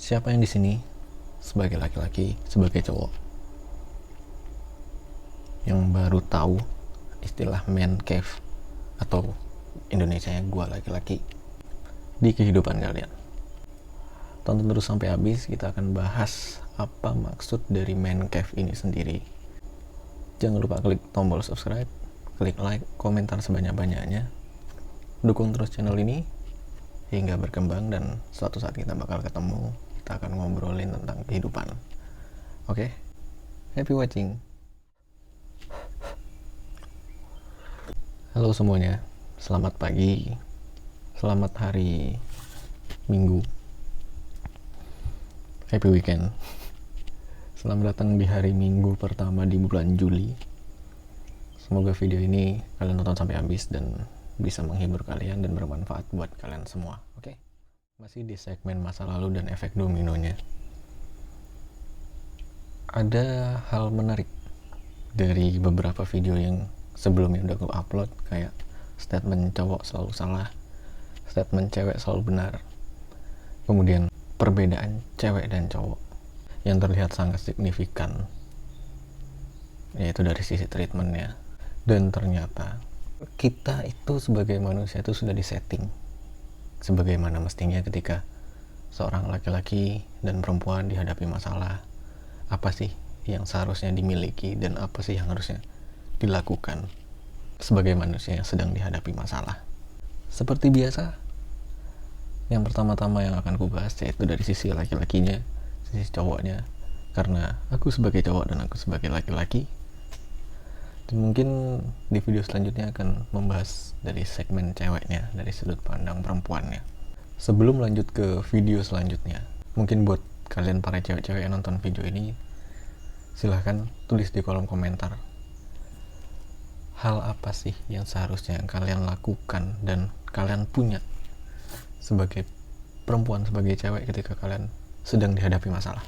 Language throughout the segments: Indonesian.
Siapa yang di sini sebagai laki-laki, sebagai cowok yang baru tahu istilah man cave atau Indonesianya gua laki-laki di kehidupan kalian? Tonton terus sampai habis, kita akan bahas apa maksud dari man cave ini sendiri. Jangan lupa klik tombol subscribe, klik like, komentar sebanyak-banyaknya. Dukung terus channel ini hingga berkembang dan suatu saat kita bakal ketemu. Kita akan ngobrolin tentang kehidupan. Oke? Happy watching. Halo semuanya, selamat pagi, selamat hari Minggu, happy weekend. Selamat datang di hari Minggu pertama di bulan Juli. Semoga video ini kalian tonton sampai habis dan bisa menghibur kalian dan bermanfaat buat kalian semua. Oke? Masih di segmen masa lalu dan efek dominonya. Ada hal menarik dari beberapa video yang sebelumnya udah gue upload, kayak statement cowok selalu salah, statement cewek selalu benar, kemudian perbedaan cewek dan cowok yang terlihat sangat signifikan, yaitu dari sisi treatmentnya. Dan ternyata kita itu sebagai manusia itu sudah disetting sebagaimana mestinya ketika seorang laki-laki dan perempuan dihadapi masalah. Apa sih yang seharusnya dimiliki dan apa sih yang harusnya dilakukan sebagai manusia yang sedang dihadapi masalah. Seperti biasa, yang pertama-tama yang akan kubahas yaitu dari sisi laki-lakinya, sisi cowoknya, karena aku sebagai cowok dan aku sebagai laki-laki. Dan mungkin di video selanjutnya akan membahas dari segmen ceweknya, dari sudut pandang perempuannya. Sebelum lanjut ke video selanjutnya, mungkin buat kalian para cewek-cewek yang nonton video ini, silahkan tulis di kolom komentar hal apa sih yang seharusnya kalian lakukan dan kalian punya sebagai perempuan, sebagai cewek ketika kalian sedang dihadapi masalah.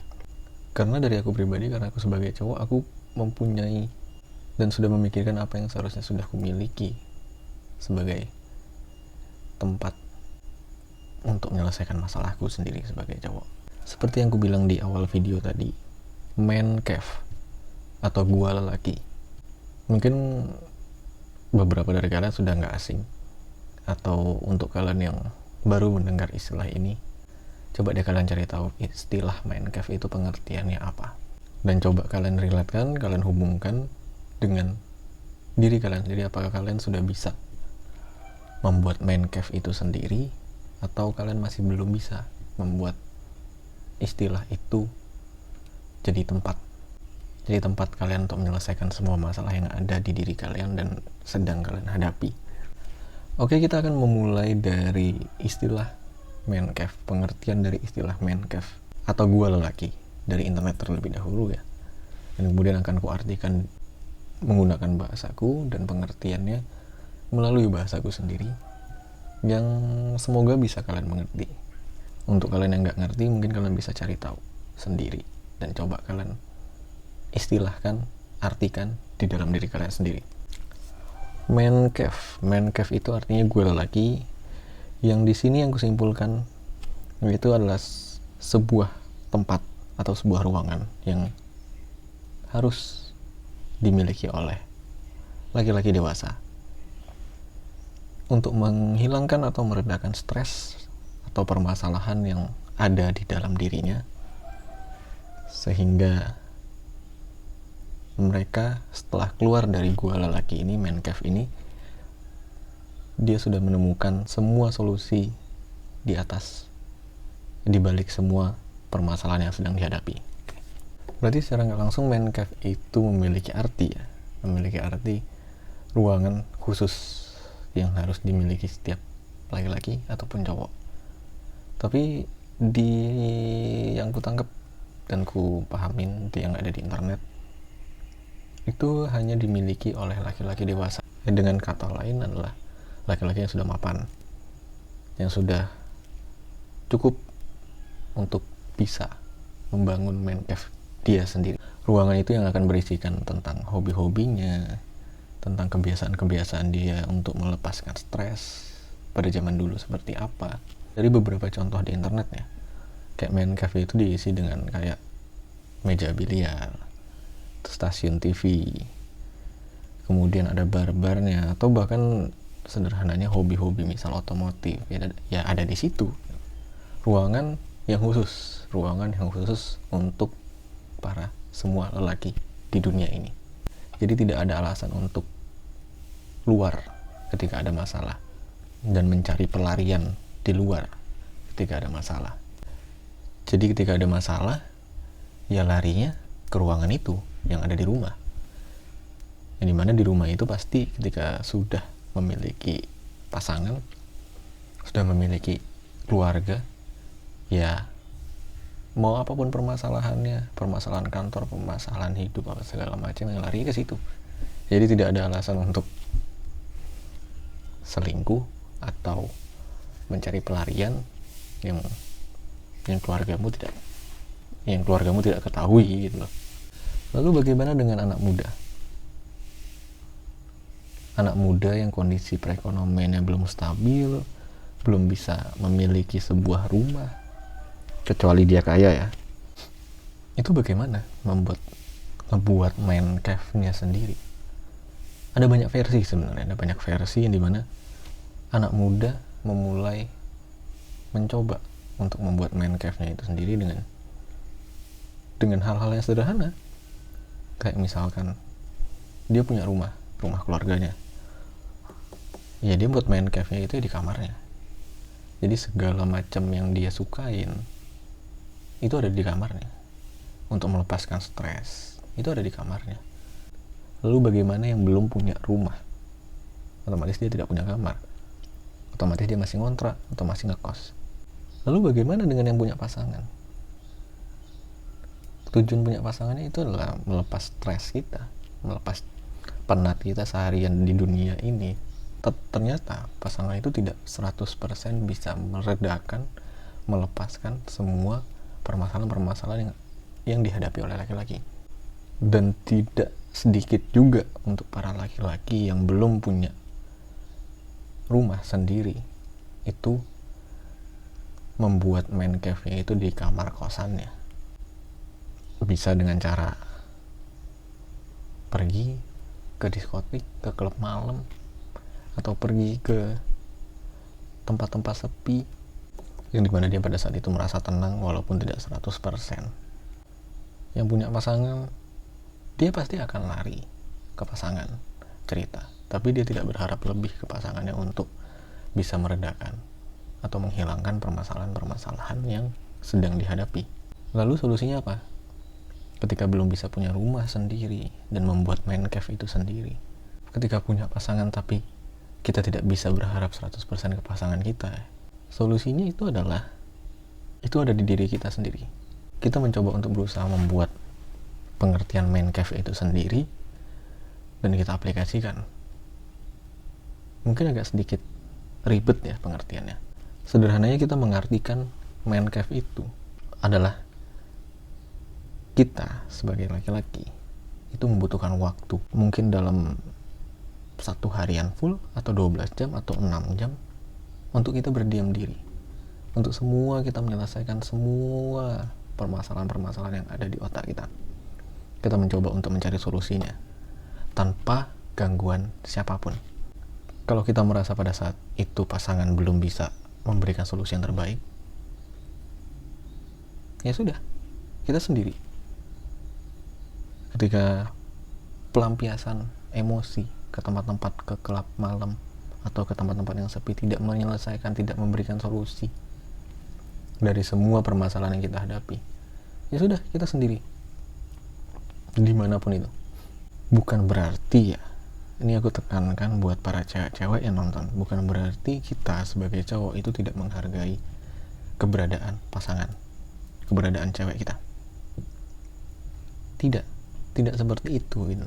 Karena dari aku pribadi, karena aku sebagai cowok, aku mempunyai dan sudah memikirkan apa yang seharusnya sudah kumiliki sebagai tempat untuk menyelesaikan masalahku sendiri sebagai cowok. Seperti yang ku bilang di awal video tadi, man cave atau gua lelaki. Mungkin beberapa dari kalian sudah nggak asing, atau untuk kalian yang baru mendengar istilah ini, coba deh kalian cari tahu istilah man cave itu pengertiannya apa, dan coba kalian relatekan, kalian hubungkan dengan diri kalian sendiri. Apakah kalian sudah bisa membuat man cave itu sendiri, atau kalian masih belum bisa membuat istilah itu jadi tempat kalian untuk menyelesaikan semua masalah yang ada di diri kalian dan sedang kalian hadapi. Oke, kita akan memulai dari istilah man cave, pengertian dari istilah man cave atau gua lelaki dari internet terlebih dahulu ya, dan kemudian akan kuartikan menggunakan bahasaku dan pengertiannya melalui bahasaku sendiri yang semoga bisa kalian mengerti. Untuk kalian yang nggak ngerti, mungkin kalian bisa cari tahu sendiri dan coba kalian istilahkan, artikan di dalam diri kalian sendiri. Man cave itu artinya gue lelaki, yang di sini yang kusimpulkan itu adalah sebuah tempat atau sebuah ruangan yang harus dimiliki oleh laki-laki dewasa untuk menghilangkan atau meredakan stres atau permasalahan yang ada di dalam dirinya, sehingga mereka setelah keluar dari gua lelaki ini, man cave ini, dia sudah menemukan semua solusi di atas, di balik semua permasalahan yang sedang dihadapi. Berarti secara nggak langsung man cave itu memiliki arti ya, memiliki arti ruangan khusus yang harus dimiliki setiap laki-laki ataupun cowok. Tapi di yang ku tangkap dan ku pahamin yang ada di internet, itu hanya dimiliki oleh laki-laki dewasa. Dengan kata lain adalah laki-laki yang sudah mapan, yang sudah cukup untuk bisa membangun man cave dia sendiri. Ruangan itu yang akan berisikan tentang hobi-hobinya, tentang kebiasaan-kebiasaan dia untuk melepaskan stres pada zaman dulu seperti apa. Dari beberapa contoh di internet ya, Kayak main cafe itu diisi dengan kayak meja biliar, stasiun TV, kemudian ada bar-barnya, atau bahkan sederhananya hobi-hobi misal otomotif ya ada di situ. Ruangan yang khusus untuk para semua lelaki di dunia ini. Jadi tidak ada alasan untuk luar ketika ada masalah dan mencari pelarian di luar ketika ada masalah. Jadi ketika ada masalah, ya larinya ke ruangan itu yang ada di rumah. Yang dimana di rumah itu pasti ketika sudah memiliki pasangan, sudah memiliki keluarga, ya mau apapun permasalahannya, permasalahan kantor, permasalahan hidup, apa segala macam, yang lari ke situ. Jadi tidak ada alasan untuk selingkuh atau mencari pelarian yang keluargamu tidak ketahui gitu loh. Lalu bagaimana dengan anak muda? Anak muda yang kondisi perekonomiannya belum stabil, belum bisa memiliki sebuah rumah, kecuali dia kaya ya. Itu bagaimana ngebuat main cave-nya sendiri? Ada banyak versi sebenarnya, ada banyak versi yang dimana anak muda memulai mencoba untuk membuat main cave-nya itu sendiri dengan hal-hal yang sederhana. Kayak misalkan dia punya rumah keluarganya, ya dia buat main cave-nya itu di kamarnya. Jadi segala macam yang dia sukain itu ada di kamarnya. Untuk melepaskan stres itu ada di kamarnya. Lalu bagaimana yang belum punya rumah? Otomatis dia tidak punya kamar, otomatis dia masih ngontrak atau masih ngekos. Lalu bagaimana dengan yang punya pasangan? Tujuan punya pasangannya itu adalah melepas stres kita, melepas penat kita seharian di dunia ini. Ternyata pasangan itu tidak 100% bisa meredakan, melepaskan semua permasalahan-permasalahan yang dihadapi oleh laki-laki. Dan tidak sedikit juga untuk para laki-laki yang belum punya rumah sendiri itu membuat main cave-nya itu di kamar kosannya. Bisa dengan cara pergi ke diskotik, ke klub malam, atau pergi ke tempat-tempat sepi yang dimana dia pada saat itu merasa tenang walaupun tidak 100%. Yang punya pasangan, dia pasti akan lari ke pasangan cerita, tapi dia tidak berharap lebih ke pasangannya untuk bisa meredakan atau menghilangkan permasalahan-permasalahan yang sedang dihadapi. Lalu solusinya apa? Ketika belum bisa punya rumah sendiri dan membuat main cave itu sendiri, ketika punya pasangan tapi kita tidak bisa berharap 100% ke pasangan kita, solusinya itu ada di diri kita sendiri. Kita mencoba untuk berusaha membuat pengertian main cave itu sendiri dan kita aplikasikan. Mungkin agak sedikit ribet ya pengertiannya. Sederhananya kita mengartikan man cave itu adalah kita sebagai laki-laki itu membutuhkan waktu, mungkin dalam 1 harian full atau 12 jam atau 6 jam untuk kita berdiam diri, untuk kita menyelesaikan semua permasalahan-permasalahan yang ada di otak kita. Kita mencoba untuk mencari solusinya tanpa gangguan siapapun. Kalau kita merasa pada saat itu pasangan belum bisa memberikan solusi yang terbaik, ya sudah, kita sendiri. Ketika pelampiasan emosi ke tempat-tempat, ke klub malam atau ke tempat-tempat yang sepi tidak menyelesaikan, tidak memberikan solusi dari semua permasalahan yang kita hadapi, ya sudah, kita sendiri dimanapun itu. Bukan berarti ya, ini aku tekankan buat para cewek-cewek yang nonton, bukan berarti kita sebagai cowok itu tidak menghargai keberadaan pasangan, keberadaan cewek kita. Tidak seperti itu gitu.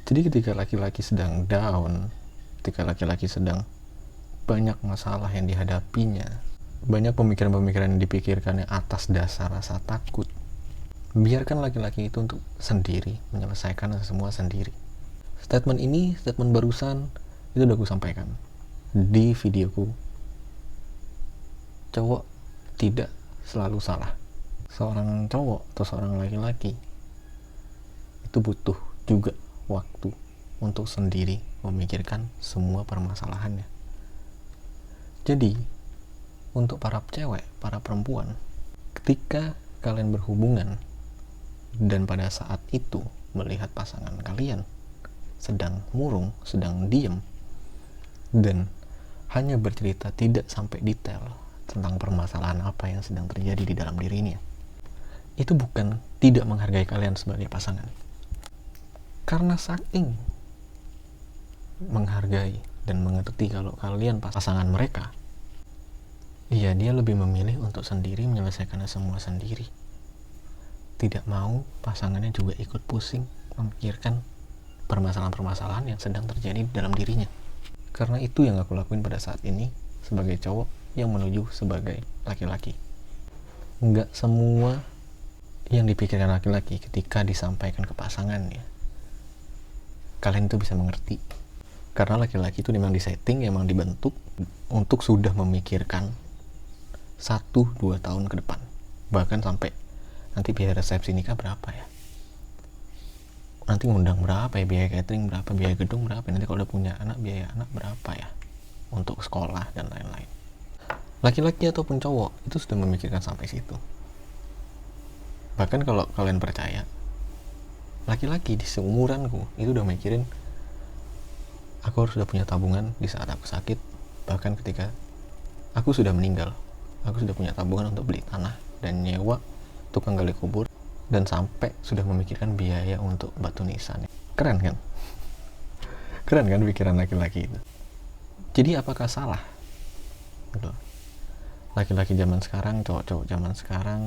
Jadi ketika laki-laki sedang down, ketika laki-laki sedang banyak masalah yang dihadapinya, banyak pemikiran-pemikiran yang dipikirkannya atas dasar rasa takut, biarkan laki-laki itu untuk sendiri menyelesaikan semua sendiri. Statement barusan itu udah aku sampaikan di videoku. Cowok tidak selalu salah. Seorang cowok atau seorang laki-laki itu butuh juga waktu untuk sendiri memikirkan semua permasalahannya. Jadi, untuk para cewek, para perempuan, ketika kalian berhubungan dan pada saat itu melihat pasangan kalian sedang murung, sedang diem, dan hanya bercerita tidak sampai detail tentang permasalahan apa yang sedang terjadi di dalam dirinya, itu bukan tidak menghargai kalian sebagai pasangan. Karena saking menghargai dan mengerti kalau kalian pasangan mereka, iya, dia lebih memilih untuk sendiri menyelesaikan semua sendiri. Tidak mau pasangannya juga ikut pusing memikirkan permasalahan-permasalahan yang sedang terjadi dalam dirinya. Karena itu yang aku lakuin pada saat ini sebagai cowok yang menuju sebagai laki-laki. Nggak semua yang dipikirkan laki-laki ketika disampaikan ke pasangannya kalian itu bisa mengerti. Karena laki-laki itu memang disetting, memang dibentuk untuk sudah memikirkan 1-2 tahun ke depan. Bahkan sampai nanti biaya resepsi nikah berapa ya, nanti ngundang berapa ya, biaya catering berapa, biaya gedung berapa, nanti kalau udah punya anak biaya anak berapa ya, untuk sekolah dan lain-lain. Laki-laki ataupun cowok itu sudah memikirkan sampai situ. Bahkan kalau kalian percaya, laki-laki di seumuranku itu udah mikirin, aku harus sudah punya tabungan di saat aku sakit. Bahkan ketika aku sudah meninggal, aku sudah punya tabungan untuk beli tanah dan nyewa tukang gali kubur, dan sampai sudah memikirkan biaya untuk batu nisan. Keren kan? Keren kan pikiran laki-laki itu? Jadi apakah salah? Gitu. Laki-laki zaman sekarang, cowok-cowok zaman sekarang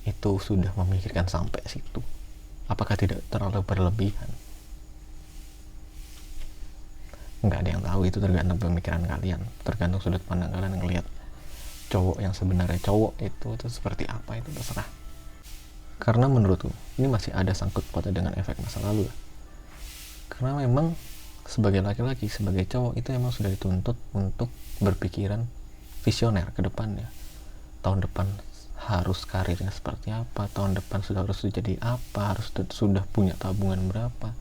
itu sudah memikirkan sampai situ. Apakah tidak terlalu berlebihan? Nggak ada yang tahu, itu tergantung pemikiran kalian, tergantung sudut pandang kalian ngelihat cowok yang sebenarnya cowok itu seperti apa, itu terserah. Karena menurutku ini masih ada sangkut pautnya dengan efek masa lalu. Karena memang sebagai laki-laki, sebagai cowok itu memang sudah dituntut untuk berpikiran visioner ke depannya. Tahun depan harus karirnya seperti apa, tahun depan harus jadi apa, harus sudah punya tabungan berapa.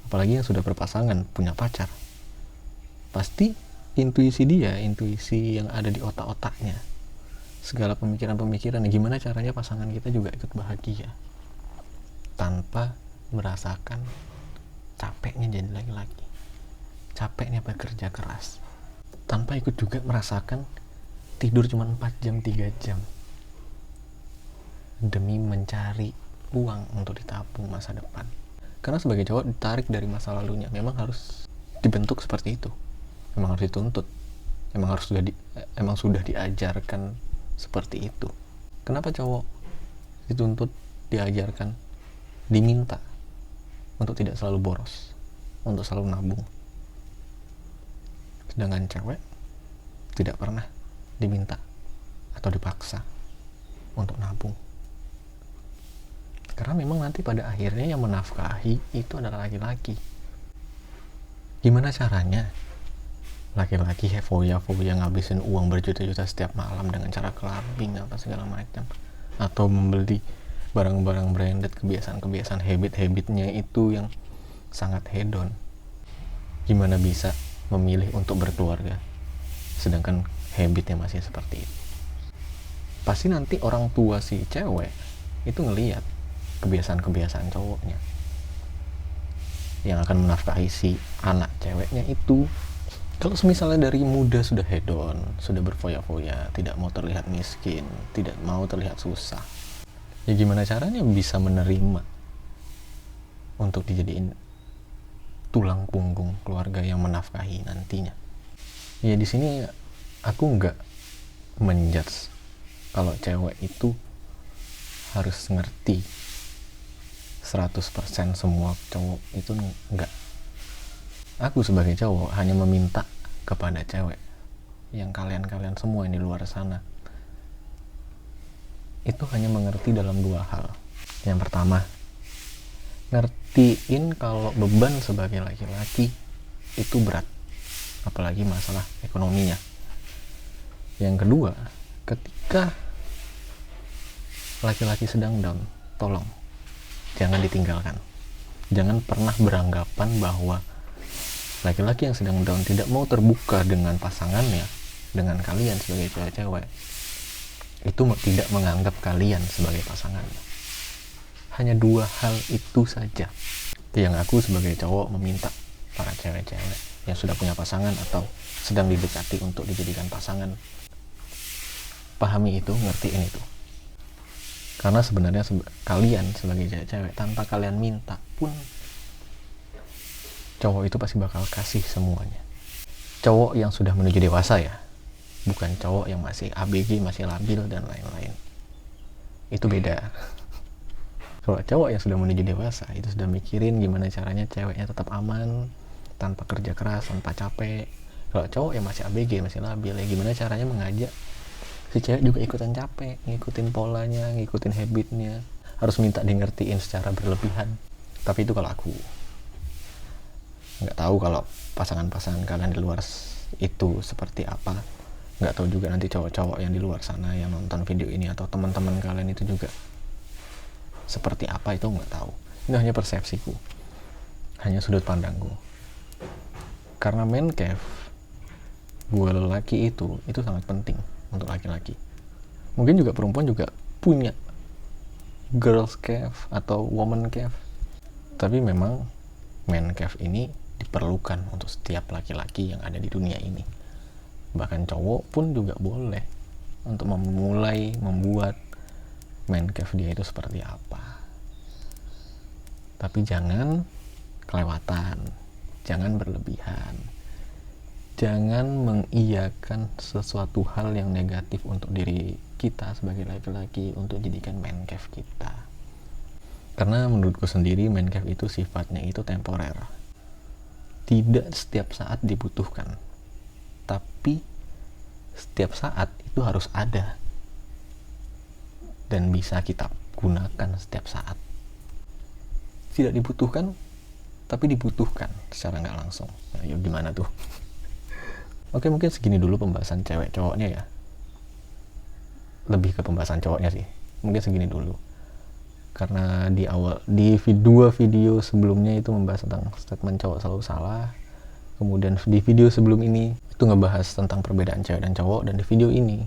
Apalagi yang sudah berpasangan, punya pacar, pasti intuisi dia, intuisi yang ada di otak-otaknya, segala pemikiran-pemikiran gimana caranya pasangan kita juga ikut bahagia tanpa merasakan capeknya jadi laki-laki, capeknya bekerja keras, tanpa ikut juga merasakan tidur cuma 4 jam, 3 jam demi mencari uang untuk ditabung masa depan. Karena sebagai cowok ditarik dari masa lalunya, memang harus dibentuk seperti itu, memang harus dituntut, memang sudah diajarkan seperti itu. Kenapa cowok dituntut, diajarkan, diminta untuk tidak selalu boros, untuk selalu nabung, sedangkan cewek tidak pernah diminta atau dipaksa untuk nabung? Karena memang nanti pada akhirnya yang menafkahi itu adalah laki-laki. Gimana caranya laki-laki foya-foya ngabisin uang berjuta-juta setiap malam dengan cara clubbing apa segala macam, atau membeli barang-barang branded, kebiasaan-kebiasaan habit-habitnya itu yang sangat hedon? Gimana bisa memilih untuk berkeluarga sedangkan habitnya masih seperti itu? Pasti nanti orang tua si cewek itu ngelihat kebiasaan-kebiasaan cowoknya yang akan menafkahi si anak ceweknya itu. Kalau misalnya dari muda sudah hedon, sudah berfoya-foya, tidak mau terlihat miskin, tidak mau terlihat susah, ya gimana caranya bisa menerima untuk dijadiin tulang punggung keluarga yang menafkahi nantinya? Ya di sini aku nggak menjudge kalau cewek itu harus ngerti 100% semua cowok, itu enggak. Aku sebagai cowok hanya meminta kepada cewek, yang kalian semua yang di luar sana, itu hanya mengerti dalam 2 hal. Yang pertama, ngertiin kalau beban sebagai laki-laki itu berat, apalagi masalah ekonominya. Yang kedua, ketika laki-laki sedang down, tolong jangan ditinggalkan. Jangan pernah beranggapan bahwa laki-laki yang sedang down tidak mau terbuka dengan pasangannya, dengan kalian sebagai cewek-cewek, itu tidak menganggap kalian sebagai pasangannya. Hanya dua hal itu saja yang aku sebagai cowok meminta para cewek-cewek yang sudah punya pasangan atau sedang didekati untuk dijadikan pasangan. Pahami itu, ngertiin itu. Karena sebenarnya kalian sebagai cewek-cewek, tanpa kalian minta pun cowok itu pasti bakal kasih semuanya. Cowok yang sudah menuju dewasa ya, bukan cowok yang masih ABG, masih labil dan lain-lain. Itu beda. Kalau cowok yang sudah menuju dewasa, itu sudah mikirin gimana caranya ceweknya tetap aman, tanpa kerja keras, tanpa capek. Kalau cowok yang masih ABG, masih labil, ya gimana caranya mengajak si cewek juga ikutan capek, ngikutin polanya, ngikutin habitnya, harus minta di ngertiin secara berlebihan. Tapi itu kalau aku. Nggak tahu kalau pasangan-pasangan kalian di luar itu seperti apa. Nggak tahu juga nanti cowok-cowok yang di luar sana yang nonton video ini atau teman-teman kalian itu juga seperti apa, itu nggak tahu. Ini hanya persepsiku, hanya sudut pandangku. Karena man cave buat lelaki itu sangat penting untuk laki-laki. Mungkin juga perempuan juga punya girls cave atau woman cave, tapi memang man cave ini diperlukan untuk setiap laki-laki yang ada di dunia ini. Bahkan cowok pun juga boleh untuk memulai membuat man cave dia itu seperti apa. Tapi jangan kelewatan, jangan berlebihan, jangan mengiyakan sesuatu hal yang negatif untuk diri kita sebagai laki-laki untuk jadikan man cave kita. Karena menurutku sendiri man cave itu sifatnya itu temporer, tidak setiap saat dibutuhkan, tapi setiap saat itu harus ada dan bisa kita gunakan setiap saat. Tidak dibutuhkan tapi dibutuhkan secara nggak langsung. Nah, yuk gimana tuh? Oke, mungkin segini dulu pembahasan cewek cowoknya ya. Lebih ke pembahasan cowoknya sih. Mungkin segini dulu. Karena di dua video sebelumnya itu membahas tentang statement cowok selalu salah. Kemudian di video sebelum ini itu ngebahas tentang perbedaan cewek dan cowok, dan di video ini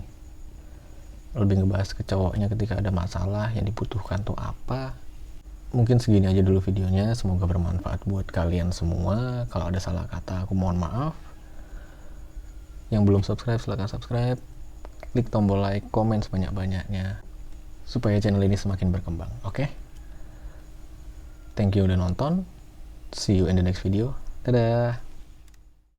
lebih ngebahas ke cowoknya ketika ada masalah yang dibutuhkan tuh apa. Mungkin segini aja dulu videonya, semoga bermanfaat buat kalian semua. Kalau ada salah kata aku mohon maaf. Yang belum subscribe silahkan subscribe, klik tombol like, komen sebanyak-banyaknya supaya channel ini semakin berkembang. Oke? Thank you udah nonton, see you in the next video. Dadah.